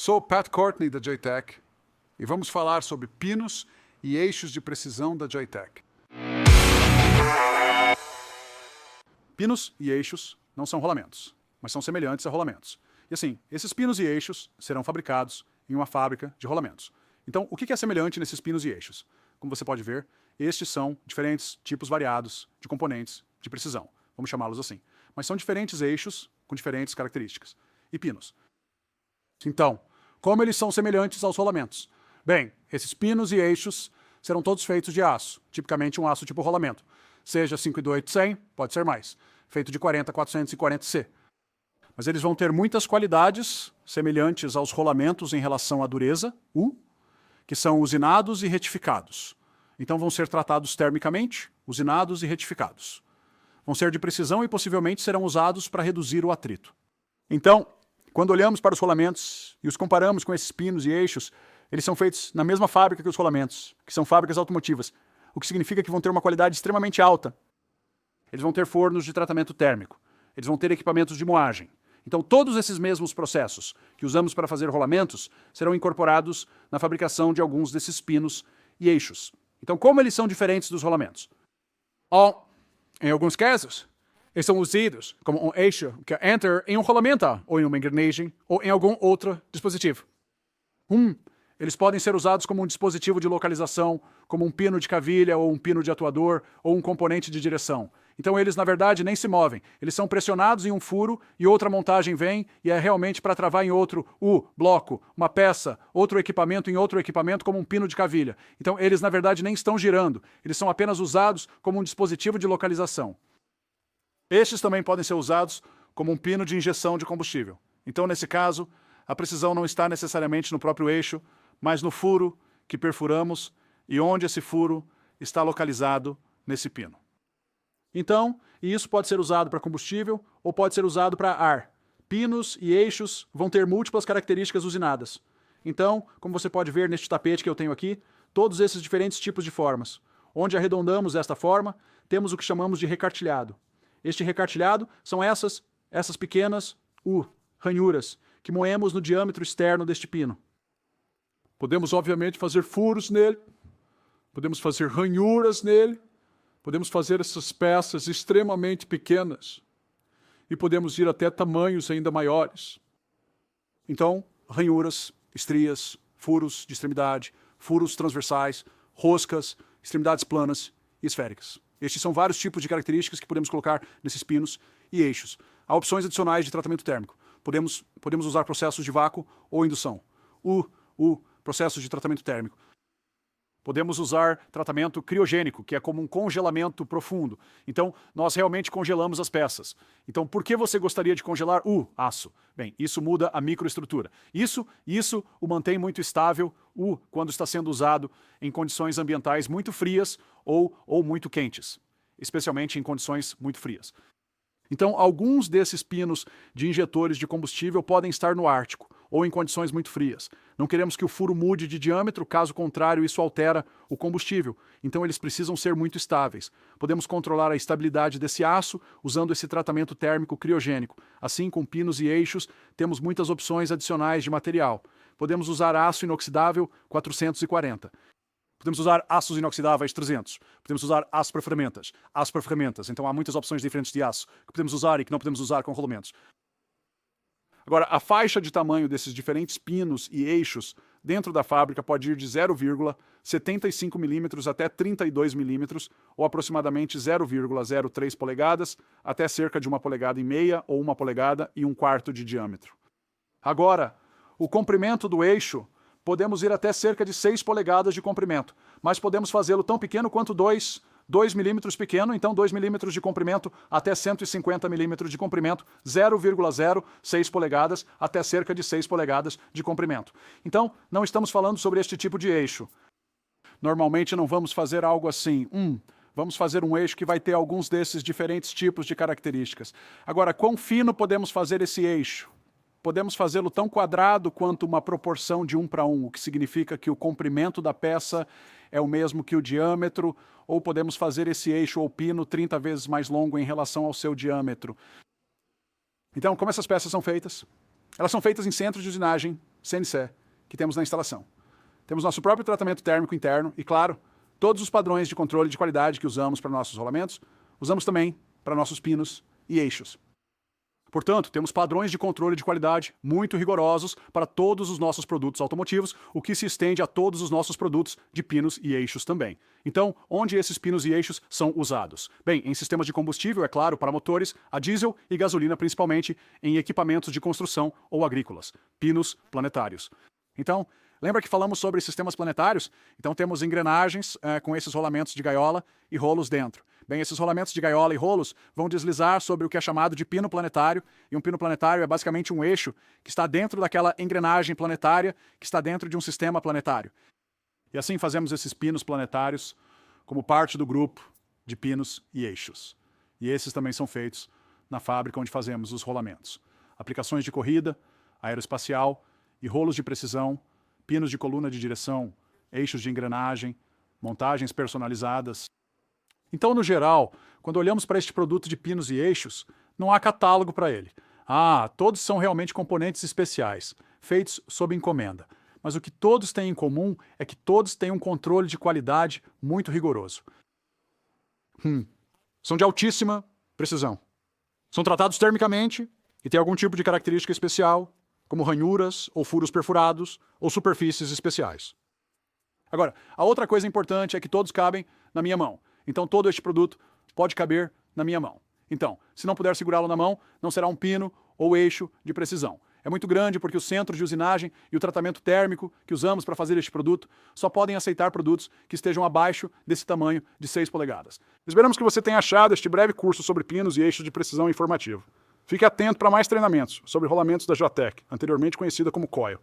Sou Pat Courtney da JTech e vamos falar sobre pinos e eixos de precisão da JTech. Pinos e eixos não são rolamentos, mas são semelhantes a rolamentos. E assim, esses pinos e eixos serão fabricados em uma fábrica de rolamentos. Então, o que é semelhante nesses pinos e eixos? Como você pode ver, estes são diferentes tipos variados de componentes de precisão. Vamos chamá-los assim. Mas são diferentes eixos com diferentes características. E pinos. Então, como eles são semelhantes aos rolamentos? Bem, esses pinos e eixos serão todos feitos de aço, tipicamente um aço tipo rolamento. Seja 528-100, pode ser mais, feito de 40-440C. Mas eles vão ter muitas qualidades semelhantes aos rolamentos em relação à dureza, U, que são usinados e retificados. Então vão ser tratados termicamente, usinados e retificados. Vão ser de precisão e possivelmente serão usados para reduzir o atrito. Então, quando olhamos para os rolamentos e os comparamos com esses pinos e eixos, eles são feitos na mesma fábrica que os rolamentos, que são fábricas automotivas, o que significa que vão ter uma qualidade extremamente alta. Eles vão ter fornos de tratamento térmico, eles vão ter equipamentos de moagem. Então, todos esses mesmos processos que usamos para fazer rolamentos serão incorporados na fabricação de alguns desses pinos e eixos. Então, como eles são diferentes dos rolamentos? Em alguns casos, eles são usados como um eixo que entra em um rolamento, ou em uma engrenagem, ou em algum outro dispositivo. Eles podem ser usados como um dispositivo de localização, como um pino de cavilha, ou um pino de atuador, ou um componente de direção. Então eles, na verdade, nem se movem. Eles são pressionados em um furo e outra montagem vem e é realmente para travar em outro bloco, uma peça, outro equipamento em outro equipamento como um pino de cavilha. Então eles, na verdade, nem estão girando. Eles são apenas usados como um dispositivo de localização. Estes também podem ser usados como um pino de injeção de combustível. Então, nesse caso, a precisão não está necessariamente no próprio eixo, mas no furo que perfuramos e onde esse furo está localizado nesse pino. Então, isso pode ser usado para combustível ou pode ser usado para ar. Pinos e eixos vão ter múltiplas características usinadas. Então, como você pode ver neste tapete que eu tenho aqui, todos esses diferentes tipos de formas. Onde arredondamos esta forma, temos o que chamamos de recartilhado. Este recartilhado são essas pequenas ranhuras que moemos no diâmetro externo deste pino. Podemos, obviamente, fazer furos nele, podemos fazer ranhuras nele, podemos fazer essas peças extremamente pequenas e podemos ir até tamanhos ainda maiores. Então, ranhuras, estrias, furos de extremidade, furos transversais, roscas, extremidades planas e esféricas. Estes são vários tipos de características que podemos colocar nesses pinos e eixos. Há opções adicionais de tratamento térmico. Podemos usar processos de vácuo ou indução. Processos de tratamento térmico. Podemos usar tratamento criogênico, que é como um congelamento profundo. Então, nós realmente congelamos as peças. Então, por que você gostaria de congelar o aço? Bem, isso muda a microestrutura. Isso o mantém muito estável quando está sendo usado em condições ambientais muito frias ou muito quentes, especialmente em condições muito frias. Então, alguns desses pinos de injetores de combustível podem estar no Ártico ou em condições muito frias. Não queremos que o furo mude de diâmetro, caso contrário, isso altera o combustível. Então, eles precisam ser muito estáveis. Podemos controlar a estabilidade desse aço usando esse tratamento térmico criogênico. Assim, com pinos e eixos, temos muitas opções adicionais de material. Podemos usar aço inoxidável 440. Podemos usar aços inoxidáveis 300. Podemos usar aço para ferramentas. Então há muitas opções diferentes de aço que podemos usar e que não podemos usar com rolamentos. Agora, a faixa de tamanho desses diferentes pinos e eixos dentro da fábrica pode ir de 0,75 milímetros até 32 milímetros, ou aproximadamente 0,03 polegadas, até cerca de 1,5 polegadas ou 1,25 polegadas de diâmetro. Agora, o comprimento do eixo podemos ir até cerca de 6 polegadas de comprimento, mas podemos fazê-lo tão pequeno quanto 2 milímetros pequeno, então 2 milímetros de comprimento até 150 milímetros de comprimento, 0,06 polegadas até cerca de 6 polegadas de comprimento. Então, não estamos falando sobre este tipo de eixo. Normalmente não vamos fazer algo assim, vamos fazer um eixo que vai ter alguns desses diferentes tipos de características. Agora, quão fino podemos fazer esse eixo? Podemos fazê-lo tão quadrado quanto uma proporção de 1 para 1, o que significa que o comprimento da peça é o mesmo que o diâmetro, ou podemos fazer esse eixo ou pino 30 vezes mais longo em relação ao seu diâmetro. Então, como essas peças são feitas? Elas são feitas em centros de usinagem CNC que temos na instalação. Temos nosso próprio tratamento térmico interno e, claro, todos os padrões de controle de qualidade que usamos para nossos rolamentos, usamos também para nossos pinos e eixos. Portanto, temos padrões de controle de qualidade muito rigorosos para todos os nossos produtos automotivos, o que se estende a todos os nossos produtos de pinos e eixos também. Então, onde esses pinos e eixos são usados? Bem, em sistemas de combustível, é claro, para motores, a diesel e gasolina, principalmente em equipamentos de construção ou agrícolas, pinos planetários. Então, lembra que falamos sobre sistemas planetários? Então temos engrenagens com esses rolamentos de gaiola e rolos dentro. Bem, esses rolamentos de gaiola e rolos vão deslizar sobre o que é chamado de pino planetário, e um pino planetário é basicamente um eixo que está dentro daquela engrenagem planetária que está dentro de um sistema planetário. E assim fazemos esses pinos planetários como parte do grupo de pinos e eixos. E esses também são feitos na fábrica onde fazemos os rolamentos. Aplicações de corrida, aeroespacial e rolos de precisão, pinos de coluna de direção, eixos de engrenagem, montagens personalizadas. Então, no geral, quando olhamos para este produto de pinos e eixos, não há catálogo para ele. Todos são realmente componentes especiais, feitos sob encomenda. Mas o que todos têm em comum é que todos têm um controle de qualidade muito rigoroso. São de altíssima precisão. São tratados termicamente e têm algum tipo de característica especial, como ranhuras ou furos perfurados ou superfícies especiais. Agora, a outra coisa importante é que todos cabem na minha mão. Então todo este produto pode caber na minha mão. Então, se não puder segurá-lo na mão, não será um pino ou eixo de precisão. É muito grande porque o centro de usinagem e o tratamento térmico que usamos para fazer este produto só podem aceitar produtos que estejam abaixo desse tamanho de 6 polegadas. Esperamos que você tenha achado este breve curso sobre pinos e eixos de precisão informativo. Fique atento para mais treinamentos sobre rolamentos da Jatec, anteriormente conhecida como Coil.